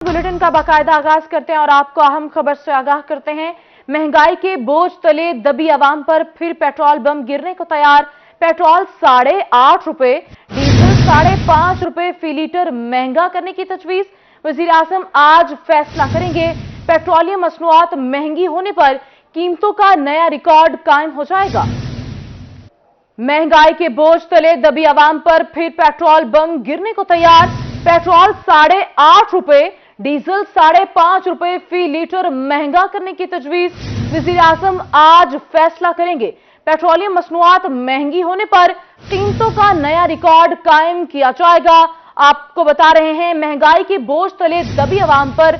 Bulletin का बाकायदा आगाज करते हैं और आपको अहम खबर से आगाह करते हैं। महंगाई के बोझ तले दबी आवाम पर फिर पेट्रोल बम गिरने को तैयार। पेट्रोल 8.5 रुपए, डीजल 5.5 रुपए फी लीटर महंगा करने की तजवीज। वजीर आजम आज फैसला करेंगे। पेट्रोलियम मसनूआत महंगी होने पर कीमतों का नया रिकॉर्ड कायम हो जाएगा। महंगाई के बोझ तले दबी आवाम पर फिर पेट्रोल बम गिरने को तैयार। पेट्रोल 8.5 रुपए, डीजल 5.5 रुपए फी लीटर महंगा करने की तजवीज। वजीर आजम आज फैसला करेंगे। पेट्रोलियम मसनूआत महंगी होने पर कीमतों का नया रिकॉर्ड कायम किया जाएगा। आपको बता रहे हैं, महंगाई के बोझ तले दबी आवाम पर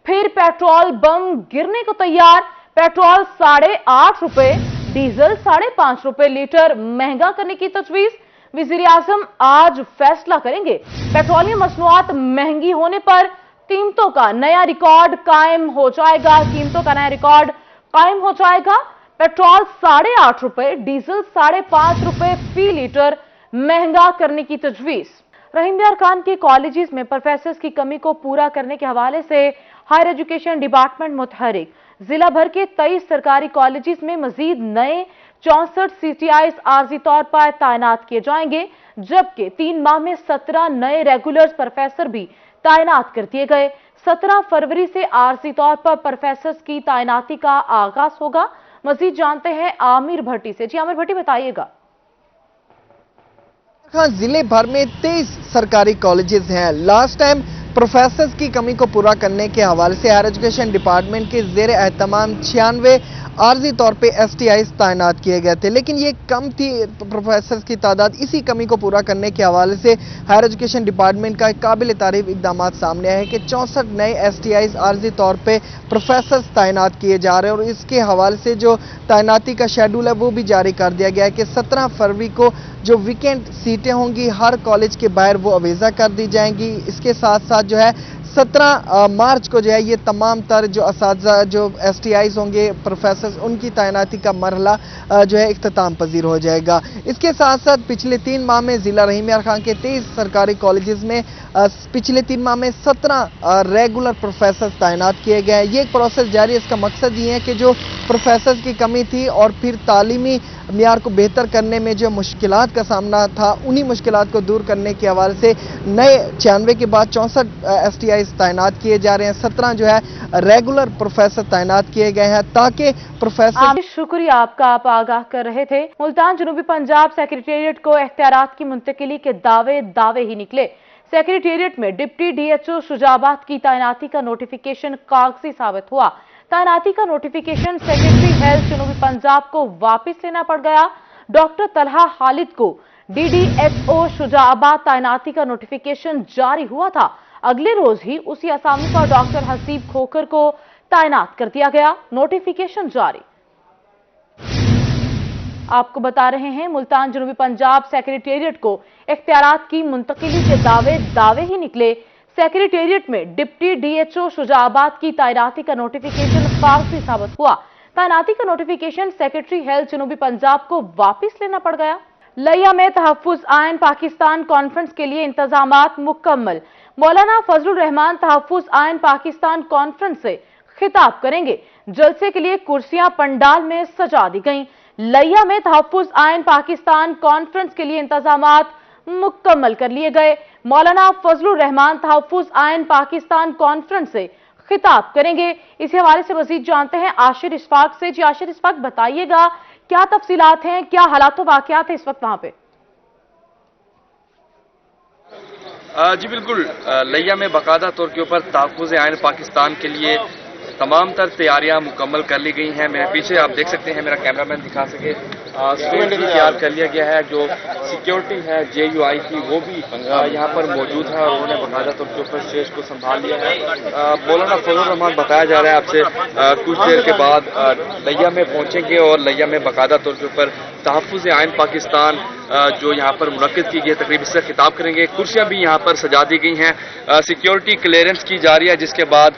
फिर पेट्रोल बम गिरने को तैयार। पेट्रोल 8.5 रुपए, डीजल 5.5 रुपए लीटर महंगा करने की तजवीज। वजीर आजम आज फैसला करेंगे। पेट्रोलियम मसनूआत महंगी होने पर कीमतों का नया रिकॉर्ड कायम हो जाएगा। कीमतों का नया रिकॉर्ड कायम हो जाएगा। पेट्रोल 8.5 रुपए, डीजल 5.5 रुपए फी लीटर महंगा करने की तजवीज। रहीम यार खान के कॉलेजेस में प्रोफेसर्स की कमी को पूरा करने के हवाले से हायर एजुकेशन डिपार्टमेंट मुतहरिक। जिला भर के 23 सरकारी कॉलेजेस में मजीद नए 64 CTIs आर्जी तौर पर तैनात किए जाएंगे, जबकि 3 माह में 17 नए रेगुलर्स प्रोफेसर भी तैनात कर दिए गए। 17 फरवरी से आर्जी तौर पर प्रोफेसर्स की तैनाती का आगाज होगा। मजीद जानते हैं आमिर भट्टी से। जी आमिर भट्टी, बताइएगा। जिले भर में 23 सरकारी कॉलेजेस हैं। लास्ट टाइम प्रोफेसर्स की कमी को पूरा करने के हवाले से हायर एजुकेशन डिपार्टमेंट के जेर एहतमाम 96 आर्जी तौर पे STIs तैनात किए गए थे, लेकिन ये कम थी प्रोफेसर्स की तादाद। इसी कमी को पूरा करने के हवाले से हायर एजुकेशन डिपार्टमेंट का एक काबिल तारीफ इकदाम सामने आए हैं कि 64 नए STIs आर्जी तौर पे प्रोफेसर्स तैनात किए जा रहे हैं और इसके हवाले से जो तैनाती का शेड्यूल है वो भी जारी कर दिया गया है कि 17 फरवरी को जो वीकेंड सीटें होंगी हर कॉलेज के बाहर वो अवेजा कर दी जाएंगी। इसके साथ साथ जो है 17 मार्च को जो है ये तमाम तर जो असातिज़ा जो STIs होंगे प्रोफेसर्स उनकी तैनाती का मरहला जो है इख्तिताम पजीर हो जाएगा। इसके साथ साथ पिछले 3 माह में जिला रहीम यार खान के 23 सरकारी कॉलेजेस में पिछले 3 माह में 17 रेगुलर प्रोफेसर्स तैनात किए गए हैं। ये एक प्रोसेस जारी है। इसका मकसद ये है कि जो प्रोफेसर्स की कमी थी और फिर तालीमी मियार को बेहतर करने में जो मुश्किलात का सामना था, उन्हीं मुश्किलात को दूर करने के हवाले से नए 96 के बाद 64 STIs तैनात किए जा रहे हैं। 17 जो है रेगुलर प्रोफेसर तैनात किए गए हैं ताकि प्रोफेसर। शुक्रिया आपका, आप आगाह कर रहे थे। मुल्तान जनूबी पंजाब सेक्रेटेरिएट को इख्तियारात की मुंतकिली के दावे ही निकले। सेक्रेटेरिएट में डिप्टी DHO शुजाबाद की तैनाती का नोटिफिकेशन कागजी साबित हुआ। तैनाती का नोटिफिकेशन सेक्रेटरी हेल्थ जनूबी पंजाब को वापस लेना पड़ गया। डॉक्टर तलहा खालिद को DDHO शुजाबाद तैनाती का नोटिफिकेशन जारी हुआ था। अगले रोज ही उसी असामी पर डॉक्टर हसीब खोखर को तैनात कर दिया गया। नोटिफिकेशन जारी। आपको बता रहे हैं, मुल्तान जनूबी पंजाब सेक्रेटेरिएट को इख्तियारात की मुंतकिली के दावे ही निकले। सेक्रेटेरिएट में डिप्टी DHO शुजाबाद की तैनाती का नोटिफिकेशन कागजी साबित हुआ। तैनाती का नोटिफिकेशन सेक्रेटरी हेल्थ जनूबी पंजाब को वापस लेना पड़ गया। लिया में तहफ्फुज आयन पाकिस्तान कॉन्फ्रेंस के लिए इंतजामात मुकम्मल। मौलाना फजलुर रहमान तहफ्फुज आयन पाकिस्तान कॉन्फ्रेंस से खिताब करेंगे। जलसे के लिए कुर्सियां पंडाल में सजा दी गईं। लिया में तहफ्फुज आयन पाकिस्तान कॉन्फ्रेंस के लिए इंतजामात मुकम्मल कर लिए गए। मौलाना फजलुर रहमान तहफ्फुज आयन पाकिस्तान कॉन्फ्रेंस से खिताब करेंगे। इस हवाले से मजीद जानते हैं आशिर इशफाक से। जी आशिर इशफाक, बताइएगा क्या तफसीलात हैं, क्या हालात वाकयात है इस वक्त वहां पे? जी बिल्कुल, लिया में बाकायदा तौर के ऊपर तहफ्फुज़ आयन पाकिस्तान के लिए तमाम तर तैयारियां मुकम्मल कर ली गई हैं। मेरे पीछे आप देख सकते हैं, मेरा कैमरामैन दिखा सके, स्टेज भी तैयार कर लिया गया है। जो सिक्योरिटी है JUI की वो भी यहाँ पर मौजूद है और उन्होंने बाकायदा तौर के ऊपर स्टेज को संभाल लिया है। मौलाना फजलुर रहमान बताया जा रहा है आपसे कुछ देर के बाद लिया में पहुंचेंगे और लिया में बाकायदा तौर के ऊपर तहफ्फुज़ आयन पाकिस्तान जो यहाँ पर मुनक्किद की गई तकरीब से खिताब करेंगे। कुर्सियां भी यहाँ पर सजा दी गई हैं। सिक्योरिटी क्लियरेंस की जा रही है, जिसके बाद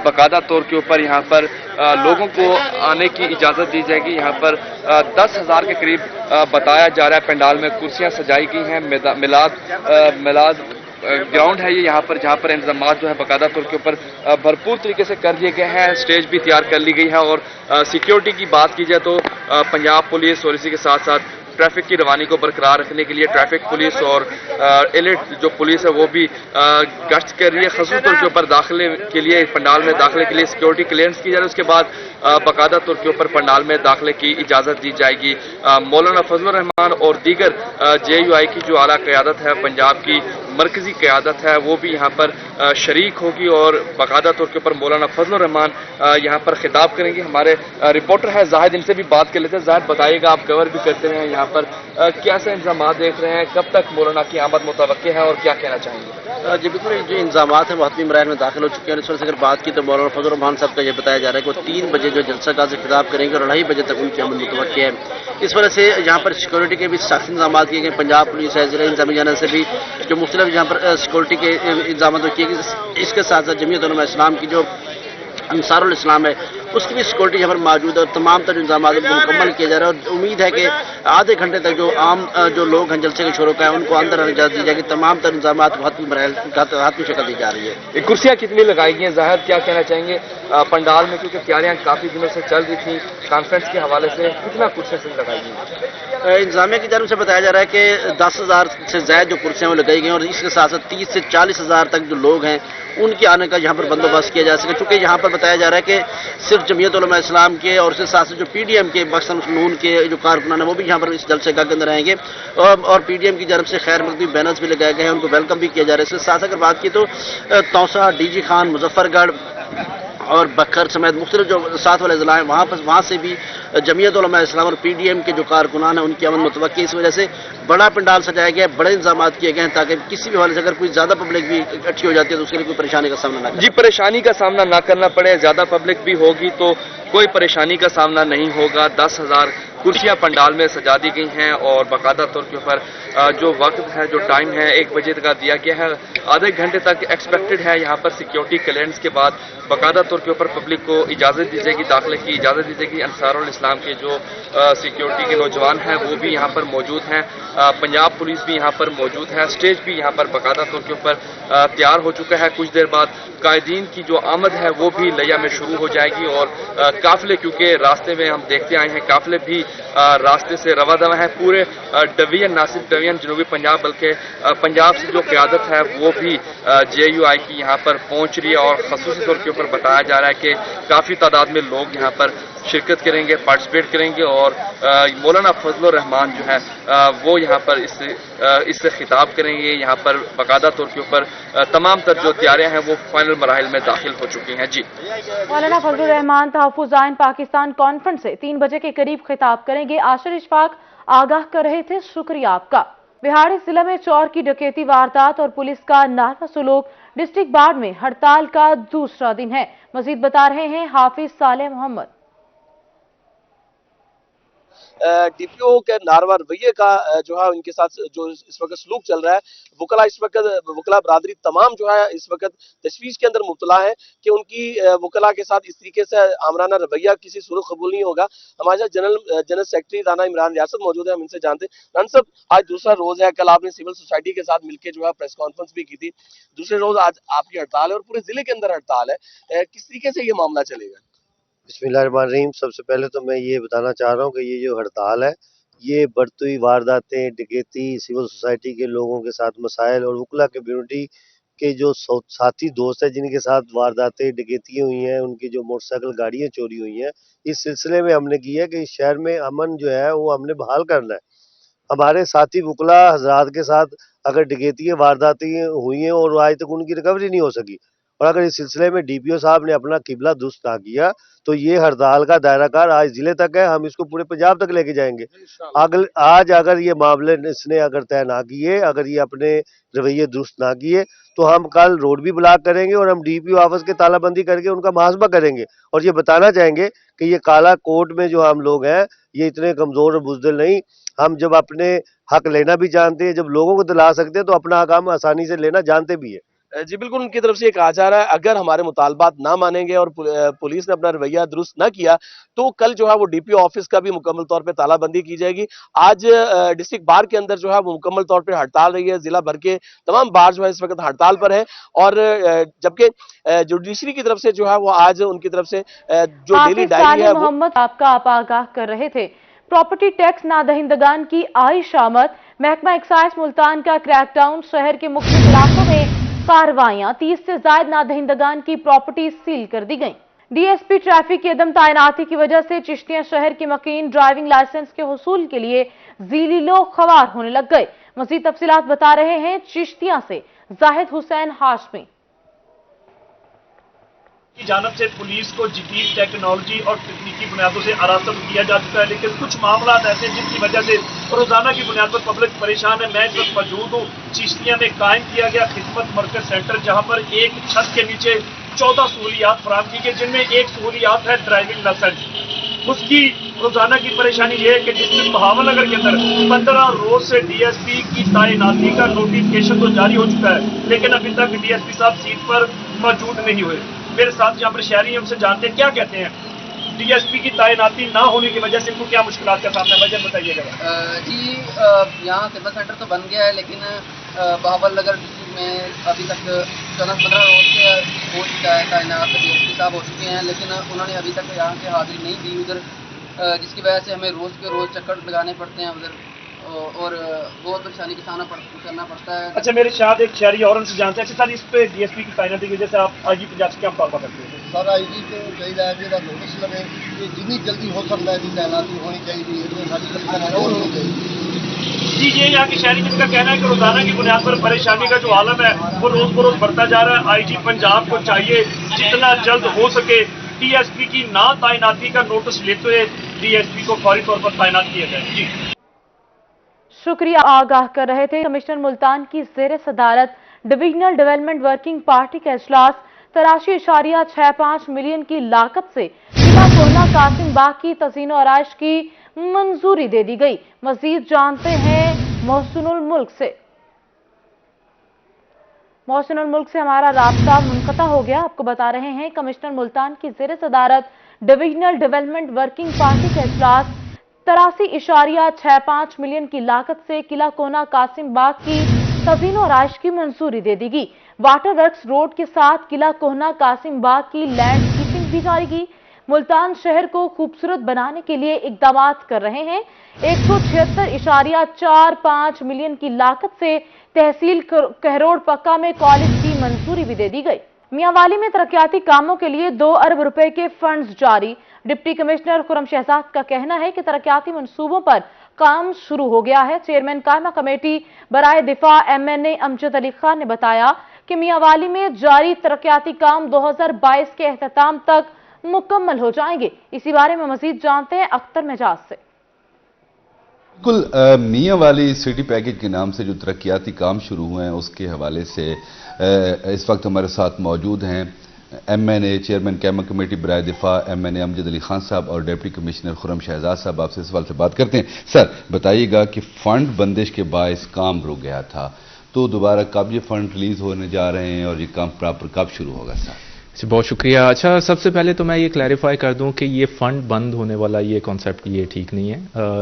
बाकायदा तौर के ऊपर यहाँ पर लोगों को आने की इजाज़त दी जाएगी। यहाँ पर 10,000 के करीब बताया जा रहा है पंडाल में कुर्सियां सजाई गई हैं। मिलाद ग्राउंड है ये यहाँ पर, जहाँ पर इंतजाम जो है बाकायदा तौर के ऊपर भरपूर तरीके से कर दिए गए हैं। स्टेज भी तैयार कर ली गई है और सिक्योरिटी की बात की जाए तो पंजाब पुलिस और इसी के साथ साथ ट्रैफिक की रवानी को बरकरार रखने के लिए ट्रैफिक पुलिस और एलिट जो पुलिस है वो भी गश्त कर रही है। खसूस तौर के ऊपर दाखिले के लिए, पंडाल में दाखिले के लिए सिक्योरिटी क्लियरेंस की जा रही है। उसके बाद बाकायदा तौर के ऊपर पंडाल में दाखिले की इजाज़त दी जाएगी। मौलाना फजलुर रहमान और दीगर JUI की जो आला क़यादत है, पंजाब की मरकजी क़यादत है, वो भी यहाँ पर शरीक होगी और बाकायदा तौर के ऊपर मौलाना फजलुर रहमान यहाँ पर खिताब करेंगे। हमारे रिपोर्टर है जाहिद, इनसे भी बात कर लेते हैं। जाहिद, बताइएगा, आप कवर भी करते रहे हैं यहाँ पर, कैसे इंतजाम देख रहे हैं, कब तक मौलाना की आमद मुतवक्के है और क्या कहना चाहेंगे? जी बिल्कुल, जो इंतजाम हैं वो हतमी मराहल में दाखिल हो चुके हैं। इस वजह से अगर बात की तो मौलाना फजलुर रहमान साहब का ये बताया जा रहा है कि वो 3 बजे जो जलसा का से खिताब करेंगे और 2:30 बजे तक उनकी आमद मुतवक्के है। इस वजह से यहाँ पर सिक्योरिटी के भी सख्त इंतजाम किए गए। पंजाब पुलिस है, जिला इंतजामी जाने से भी जो मुख्तलिफ यहाँ पर सिक्योरिटी के इंतजाम किए गए। इसके साथ साथ जमीयत उलमा इस्लाम की जो अंसारुल इस्लाम है उसकी भी सिक्योरिटी यहाँ पर मौजूद है और तमाम तर इंतजाम मुकम्मल किए जा रहे हैं। और उम्मीद है कि आधे घंटे तक जो आम जो लोग हैं जलसे के शुरू का है उनको अंदर आने इजाज़त दी जाएगी। तमाम तर इंतजाम हाथमी शक्ल दी जा रही है। कुर्सियाँ कितनी लगाई गई हैं जाहिर, क्या कहना चाहेंगे पंडाल में, क्योंकि तैयारियाँ काफ़ी दिनों से चल रही थी, कॉन्फ्रेंस के हवाले से कितना कुर्सियाँ लगाई गई? इंतजामिया की जानब से बताया जा रहा है कि 10,000 से ज़्यादा जो कुर्सियाँ वो लगाई गई हैं और इसके साथ साथ 30 से 40,000 तक जो लोग हैं उनके आने का यहाँ पर बंदोबस्त किया जा सके। चूँकि यहाँ पर बताया जा रहा है कि सिर्फ जमीयत उलमा इस्लाम के और उसके साथ साथ जो PDM के बख्शन नून के जो कारकुनान है वो भी यहाँ पर इस जलसे के अंदर आएंगे और PDM की जानब से खैर मकदूम बैनर्स भी लगाए गए हैं, उनको वेलकम भी किया जा रहा है। इसके साथ अगर बात की तो तौसा, DG खान, मुजफ्फरगढ़ और बखर समेत मुख्तलिफ जो साथ वाले ज़िला हैं वहाँ से भी जमीयत उलमा इस्लाम और PDM के जो कारकुनान हैं उनकी आमद मुतवक्की। इस वजह से बड़ा पंडाल सजाया गया है, बड़े इंतजाम किए गए हैं ताकि किसी भी हवाले से अगर कोई ज़्यादा पब्लिक भी इकट्ठी हो जाती है तो उसके लिए कोई परेशानी का सामना ना करे। जी, परेशानी का सामना ना करना पड़े। ज़्यादा पब्लिक भी होगी तो कोई परेशानी का सामना नहीं होगा। 10,000 कुर्सियाँ पंडाल में सजा दी गई हैं और बाकायदा तौर के ऊपर जो वक्त है, जो टाइम है 1 बजे का दिया गया है। आधे घंटे तक एक्सपेक्टेड है। यहाँ पर सिक्योरिटी क्लियरेंस के बाद बाकायदा तौर के ऊपर पब्लिक को इजाज़त दी जाएगी, दाखिले की इजाज़त दी जाएगी। अंसारुल इस्लाम के जो सिक्योरिटी के नौजवान हैं वो भी यहाँ पर मौजूद हैं। पंजाब पुलिस भी यहाँ पर मौजूद है। स्टेज भी यहाँ पर बाकायदा तौर के ऊपर तैयार हो चुका है। कुछ देर बाद कायदीन की जो आमद है वो भी लिया में शुरू हो जाएगी और काफिले, क्योंकि रास्ते में हम देखते आए हैं काफिले भी रास्ते से रवा दवा है। पूरे डिवीजन, ना सिर्फ डिवीजन जनूबी पंजाब बल्कि पंजाब से जो क़यादत है वो भी JUI की यहाँ पर पहुँच रही है और ख़ुसूसी तौर के ऊपर बताया जा रहा है कि काफ़ी तादाद में लोग यहाँ पर शिरकत करेंगे, पार्टिसिपेट करेंगे और मौलाना फजलुर रहमान जो है वो यहाँ पर इससे खिताब करेंगे। यहाँ पर बाकायदा तौर के ऊपर तमाम तर जो तैयारियाँ हैं वो फाइनल मराहिल में दाखिल हो चुकी हैं। जी, मौलाना फजलुर रहमान तहफ़्फ़ुज़ आइन पाकिस्तान कॉन्फ्रेंस से 3 बजे के करीब खिताब करेंगे। आशिर इशफाक आगाह कर रहे थे, शुक्रिया आपका। बिहाड़ी जिला में चोर की डकैती वारदात और पुलिस का नारा सलूक। डिस्ट्रिक्ट बाढ़ में हड़ताल का दूसरा दिन है। मजीद बता रहे हैं हाफिज साले मोहम्मद। DPO के नारवा रवैये का जो है उनके साथ जो इस वक्त सलूक चल रहा है, वकला बरादरी तमाम जो है इस वक्त तशवीश के अंदर मुब्तला है कि उनकी वकला के साथ इस तरीके से आमराना रवैया किसी सूरत कबूल नहीं होगा। हमारे साथ जनरल सेक्रेटरी राना इमरान रियासत मौजूद है, हम इनसे जानते हैं। राना साहब, आज दूसरा रोज है, कल आपने सिविल सोसाइटी के साथ मिलकर जो है प्रेस कॉन्फ्रेंस भी की थी, दूसरे रोज आज आपकी हड़ताल है और पूरे जिले के अंदर हड़ताल है, किस तरीके से ये मामला चलेगा? बिस्मिल्लाहिर्रहमानिर्रहीम। सबसे पहले तो मैं ये बताना चाह रहा हूँ कि ये जो हड़ताल है ये बढ़ती हुई वारदातें, डकैती, सिविल सोसाइटी के लोगों के साथ मसाइल और वकला कम्युनिटी के जो साथी दोस्त हैं जिनके साथ वारदातें, डकैतियाँ हुई हैं, उनकी जो मोटरसाइकिल गाड़ियाँ चोरी हुई हैं, इस सिलसिले में हमने की है कि इस शहर में अमन जो है वो हमने बहाल करना है। हमारे साथी वकला हजरात के साथ अगर डकैतियाँ, वारदातें हुई हैं और आज तक उनकी रिकवरी नहीं हो सकी और अगर इस सिलसिले में DPO साहब ने अपना किबला दुरुस्त ना किया तो ये हड़ताल का दायरा कार आज जिले तक है, हम इसको पूरे पंजाब तक लेके जाएंगे। आज अगर ये मामले इसने अगर तय ना किए, अगर ये अपने रवैये दुरुस्त ना किए तो हम कल रोड भी ब्लॉक करेंगे और हम DPO ऑफिस के तालाबंदी करके उनका मुहासबा करेंगे और ये बताना चाहेंगे कि ये काला कोट में जो हम लोग हैं ये इतने कमजोर और बुज़दिल नहीं। हम जब अपने हक लेना भी जानते हैं, जब लोगों को दिला सकते हैं तो अपना हक हम आसानी से लेना जानते भी है। जी बिल्कुल, उनकी तरफ से ये कहा जा रहा है अगर हमारे मुतालबात ना मानेंगे और पुलिस ने अपना रवैया दुरुस्त ना किया तो कल जो है वो डीपीओ ऑफिस का भी मुकम्मल तौर पे तालाबंदी की जाएगी। आज डिस्ट्रिक्ट बार के अंदर जो है वो मुकम्मल तौर पे हड़ताल रही है। जिला भर के तमाम बार जो है इस वक्त हड़ताल पर है और जबकि जुडिशरी की तरफ से जो है वो आज उनकी तरफ से जो डेली डायरी है मोहम्मद आपका आप आगाह कर रहे थे। प्रॉपर्टी टैक्स नादहिंदगान की आई शामत, महकमा एक्साइज मुल्तान का क्रैकडाउन, शहर के मुख्य इलाकों में कार्रवाइयां, 30 से ज्यादा नादहिंदगान की प्रॉपर्टी सील कर दी गई। डीएसपी ट्रैफिक की अदम तैनाती की वजह से चिश्तियां शहर के मकीन ड्राइविंग लाइसेंस के हुसूल के लिए ज़ीलिलो ख्वार होने लग गए। मजीद तफसीलात बता रहे हैं चिश्तियां से जाहिद हुसैन हाशमी। की जानब से पुलिस को जदीद टेक्नोलॉजी और तकनीकी बुनियादों से आरास्तब किया जा चुका है, लेकिन कुछ मामला ऐसे जिनकी वजह से रोजाना की बुनियाद पर पब्लिक परेशान है। मैं इस वक्त मौजूद हूँ चिश्तिया में कायम किया गया खिदमत मरकज सेंटर, जहाँ पर एक छत के नीचे 14 सहूलियात फराहम की गई, जिनमें एक सहूलियात है ड्राइविंग लाइसेंस। उसकी रोजाना की परेशानी ये है कि डिस्ट्रिक्ट बहावलनगर के अंदर 15 रोज से डीएसपी की तैनाती का नोटिफिकेशन तो जारी हो चुका है, लेकिन अभी तक डीएसपी साहब सीट पर मौजूद नहीं हुए। मेरे साथ यहाँ पर शहरी हैं, उनसे जानते हैं क्या कहते हैं। डीएसपी की तैनाती ना होने की वजह से इनको क्या मुश्किलात का सामना, वजह बताइएगा। जी यहाँ खिदमत सेंटर तो बन गया है, लेकिन बहावलनगर डिस्ट्रिक्ट में अभी तक 14-15 रोज से हो चुका है तैनात, डीएसपी साहब हो चुके हैं, लेकिन उन्होंने अभी तक यहाँ से हाजिरी नहीं दी उधर, जिसकी वजह से हमें रोज़ के रोज़ चक्कर लगाने पड़ते हैं उधर और बहुत परेशानी का सामना करना पड़ता है। अच्छा, मेरे साथ एक शहरी और उनसे जानते हैं। अच्छा सर, इस पे डीएसपी की तैनाती की वजह से आप आईजी पंजाब से क्या मुतालबा करते हैं? सर आईजी को चाहिए कि नोटिस लगे कि जितनी जल्दी हो सकता है तैनाती होनी चाहिए। जी ये यहाँ के शहरी जिनका कहना है कि रोजाना की बुनियाद पर परेशानी का जो आलम है वो रोज बरोज बढ़ता जा रहा है। आईजी पंजाब को चाहिए जितना जल्द हो सके डीएसपी की ना तैनाती का नोटिस लेते हुए डीएसपी को फौरी तौर पर तैनात किया जाए। जी शुक्रिया। आगाह कर रहे थे कमिश्नर मुल्तान की ज़ेर सदारत डिविजनल डेवलपमेंट वर्किंग पार्टी का इजलास। 83.65 मिलियन की लागत से किला कोहना कासिम बाग की तज़ीन और आराइश की मंजूरी दे दी गई। मजीद जानते हैं मोहसिनुल मुल्क से। मोहसिनुल मुल्क से हमारा राब्ता मुनक़ता हो गया। आपको बता रहे हैं कमिश्नर मुल्तान की ज़ेर सदारत डिविजनल डेवलपमेंट वर्किंग पार्टी का इजलास 83.65 मिलियन की लागत से किला कोहना कासिम बाग की तज़ीन और आराइश की मंजूरी दे दी गई। वाटर वर्क्स रोड के साथ किला कोहना कासिम बाग की लैंडस्केपिंग भी जारी की। मुल्तान शहर को खूबसूरत बनाने के लिए इकदाम कर रहे हैं। 176.45 मिलियन की लागत से तहसील कहरोड़ पक्का में कॉलेज की मंजूरी भी दे दी गई। मियांवाली में तरक्याती कामों के लिए 2 अरब रुपए के फंड्स जारी। डिप्टी कमिश्नर खुर्रम शहजाद का कहना है कि तरक्याती मंसूबों पर काम शुरू हो गया है। चेयरमैन कायमा कमेटी बराए दिफा MNA अमजद अली खान ने बताया कि मियांवाली में जारी तरक्याती काम 2022 के एहतताम तक मुकम्मल हो जाएंगे। इसी बारे में मजीद जानते हैं अख्तर मेजाज से। बिल्कुल, मियांवाली सिटी पैकेज के नाम से जो तरक्याती काम शुरू हुए हैं उसके हवाले से इस वक्त हमारे साथ मौजूद हैं MNA चेयरमैन कायमा कमेटी बराए दिफा MNA अमजद अली खान साहब और डिप्टी कमिश्नर खुर्रम शहजाद साहब। आपसे इस सवाल से बात करते हैं। सर बताइएगा कि फंड बंदिश के बायस काम रुक गया था, तो दोबारा कब ये फंड रिलीज होने जा रहे हैं और ये काम प्रॉपर कब शुरू होगा? सर बहुत शुक्रिया। अच्छा, सबसे पहले तो मैं ये क्लैरिफाई कर दूं कि ये फ़ंड बंद होने वाला ये कॉन्सेप्ट ये ठीक नहीं है।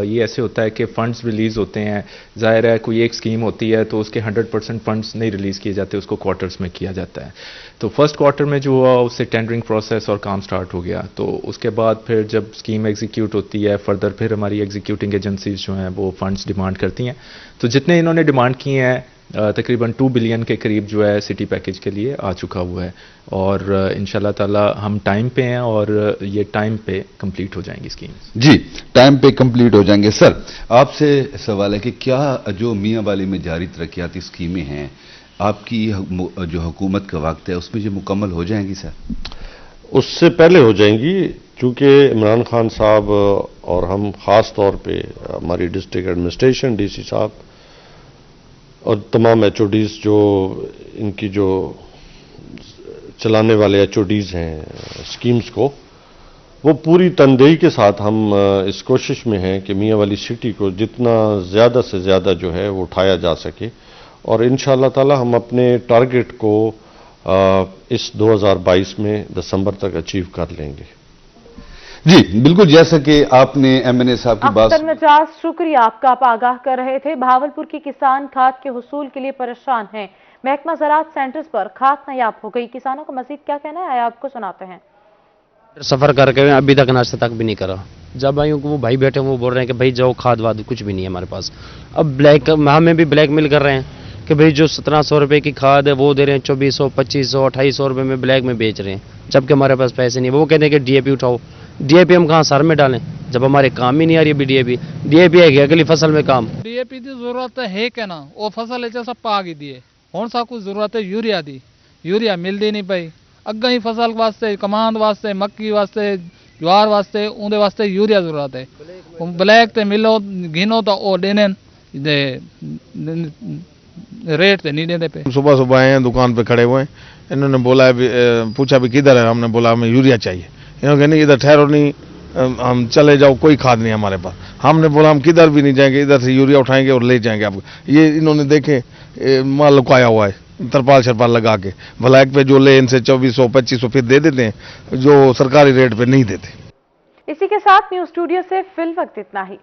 ये ऐसे होता है कि फ़ंड्स रिलीज़ होते हैं, ज़ाहिर है कोई एक स्कीम होती है तो उसके 100% फ़ंड्स नहीं रिलीज़ किए जाते, उसको क्वार्टर्स में किया जाता है। तो फर्स्ट क्वार्टर में जो हुआ उससे टेंडरिंग प्रोसेस और काम स्टार्ट हो गया, तो उसके बाद फिर जब स्कीम एग्जीक्यूट होती है फर्दर फिर हमारी एग्जीक्यूटिंग एजेंसीज जो हैं वो फ़ंड्स डिमांड करती हैं। तो जितने इन्होंने डिमांड किए हैं तकरीबन 2 बिलियन के करीब जो है सिटी पैकेज के लिए आ चुका हुआ है और इंशाल्लाह ताला हम टाइम पे हैं और ये टाइम पे कंप्लीट हो जाएंगी स्कीम्स। जी टाइम पे कंप्लीट हो जाएंगे। सर आपसे सवाल है कि क्या जो मियांवाली में जारी तरक्याती स्कीमें हैं आपकी जो हुकूमत का वक्त है उसमें जो मुकम्मल हो जाएंगी? सर उससे पहले हो जाएंगी, चूँकि इमरान खान साहब और हम ख़ास तौर पे हमारी डिस्ट्रिक्ट एडमिनिस्ट्रेशन DC साहब और तमाम HODs जो इनकी जो चलाने वाले HODs हैं स्कीम्स को, वो पूरी तनदेही के साथ हम इस कोशिश में हैं कि मियांवाली सिटी को जितना ज़्यादा से ज़्यादा जो है वो उठाया जा सके और इंशाअल्लाह ताला हम अपने टारगेट को इस 2022 में दिसंबर तक अचीव कर लेंगे। जी बिल्कुल, जैसा कि आपने एमएनए साहब की बात। अख्तर मिजाज, शुक्रिया आपका, आप आगाह कर रहे थे। भावलपुर के किसान खाद के हुसूल के लिए परेशान हैं। महकमा ज़राअत सेंटर्स पर खाद नायाब हो गई। किसानों का मजीद क्या कहना है, आपको सुनाते हैं। सफर करके अभी तक नाश्ता तक भी नहीं करा। जब आयु वो भाई बैठे वो बोल रहे हैं कि भाई जाओ खाद वाद कुछ भी नहीं है हमारे पास। अब ब्लैक हमें भी ब्लैक मेल कर रहे हैं कि भाई जो 1700 रुपए की खाद है वो दे रहे हैं 2400, 2500, 2800 रुपए में ब्लैक में बेच रहे हैं, जबकि हमारे पास पैसे नहीं है। वो कहते हैं कि डीएपी उठाओ। डीएपी हम कहाँ सर में डालें जब हमारे काम ही नहीं आ रही अभी। डीएपी है अगली फसल में काम। डीएपी की जरूरत है क्या ना, वो फसल है सब पा गई दिए हूँ सा कुछ जरूरत है यूरिया दी, यूरिया मिलती नहीं पई। अगर ही फसल वास्ते, कमांद वास्ते, मक्की वास्ते, ज्वार वास्ते, उनके वास्ते यूरिया जरूरत है। ब्लैक ते मिलो घिनो तो वो देने रेट से नहीं देते पे। सुबह सुबह आए हैं, दुकान पे खड़े हुए हैं, इन्होंने बोला है, पूछा भी किधर है, हमने बोला हमें यूरिया चाहिए। इन्होंने नहीं इधर ठहरो नहीं, हम चले जाओ, कोई खाद नहीं हमारे पास। हमने बोला हम किधर भी नहीं जाएंगे, इधर से यूरिया उठाएंगे और ले जाएंगे आपको। ये इन्होंने देखे माल लुकाया हुआ है तरपाल शरपाल लगा के। ब्लैक पे जो ले इनसे 2400 2500 फिर दे देते हैं, जो सरकारी रेट पे नहीं देते। इसी के साथ न्यूज स्टूडियो से फिल वक्त इतना ही।